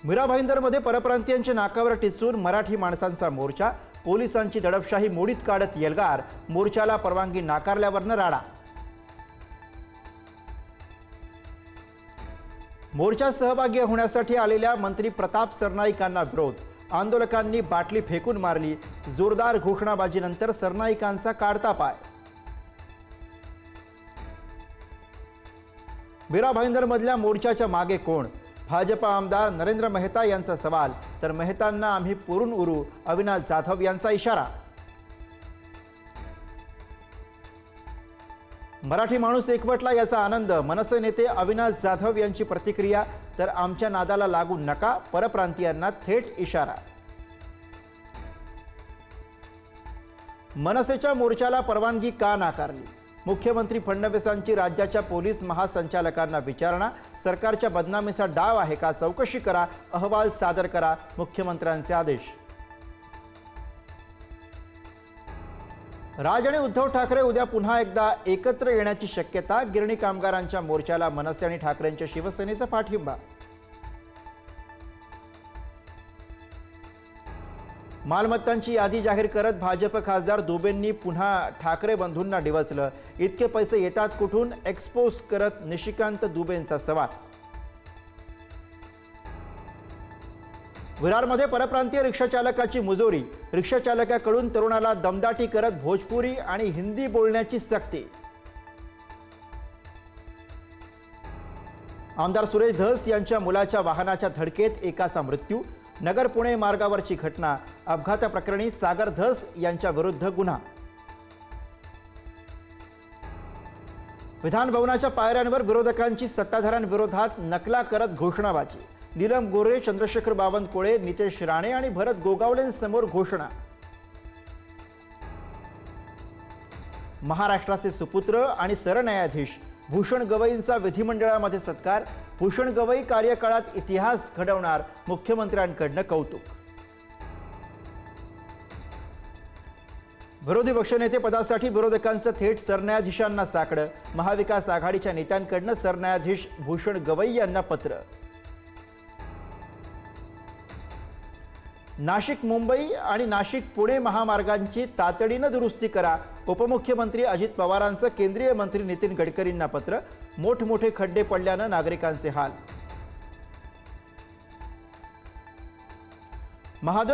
मीरा भाईंदरमध्ये परप्रांतीयांच्या नाकावर टिचून मराठी माणसांचा मोर्चा, पोलिसांची दडपशाही मोडीत काढत एल्गार, मोर्चाला परवानगी नाकारल्यावरनं राडा। मोर्चात सहभागी होण्यासाठी आलेल्या मंत्री प्रताप सरनाईकांना विरोध, आंदोलकांनी बाटली फेकून मारली, जोरदार घोषणाबाजीनंतर सरनाईकांचा काढता पाय। मीरा भाईंदरमधल्या मोर्चाच्या मागे कोण? भाजपा आमदार नरेंद्र मेहता यांचा सवाल, तर मेहतांना आम्ही पुरून उरू, अविनाश जाधव यांचा इशारा। मराठी माणूस एकवटला याचा आनंद, मनसे नेते अविनाश जाधव यांची प्रतिक्रिया, तर आमच्या नादाला लागू नका, परप्रांतीयांना थेट इशारा। मनसेच्या मोर्चाला परवानगी का नाकारली? मुख्यमंत्री फडणवीसांची राज्याच्या पोलीस महासंचालकांना विचारणा, सरकारच्या बदनामीचा डाव आहे का चौकशी करा, अहवाल सादर करा, मुख्यमंत्र्यांचे आदेश। राज आणि उद्धव ठाकरे उद्या पुन्हा एकदा एकत्र येण्याची शक्यता, गिरणी कामगारांच्या मोर्चाला मनसे आणि ठाकरेंच्या शिवसेनेचा पाठिंबा। मालमत्तांची यादी जाहीर करत भाजप खासदार दुबेंनी पुन्हा ठाकरे बंधूंना डिवचलं, इतके पैसे येतात कुठून, एक्सपोज करत निशिकांत दुबेंचा सवाल। विरारमध्ये परप्रांतीय रिक्षाचालकाची मुजोरी, रिक्षाचालकाकडून तरुणाला दमदाटी करत भोजपुरी आणि हिंदी बोलण्याची सक्ती। आमदार सुरेश धस यांच्या मुलाच्या वाहनाच्या धडकेत एकाचा मृत्यू, नगर पुणे मार्गावरची घटना, अपघाताप्रकरणी सागर धस यांच्या विरुद्ध गुन्हा। विधान भवनाच्या पायऱ्यांवर विरोधकांची सत्ताधाऱ्यांविरोधात नकला करत घोषणाबाजी, नीलम गोरे, चंद्रशेखर बावनकुळे, नितेश राणे आणि भरत गोगावलेंसमोर घोषणा। महाराष्ट्राचे सुपुत्र आणि सरन्यायाधीश भूषण गवईंचा विधिमंडळामध्ये सत्कार, भूषण गवई कार्यकाळात इतिहास घडवणार, मुख्यमंत्र्यांकडनं कौतुक। विरोधी पक्षनेते पदासाठी विरोधकांचं थेट सरन्यायाधीशांना साकडं, महाविकास आघाडीच्या नेत्यांकडनं सरन्यायाधीश भूषण गवई यांना पत्र। नाशिक मुंबई आणि नाशिक पुणे महामार्गांची तातडीनं दुरुस्ती करा, उपमुख्यमंत्री अजित पवारांचं केंद्रीय मंत्री नितीन गडकरींना पत्र, मोठमोठे खड्डे पडल्यानं नागरिकांचे हाल। महादेव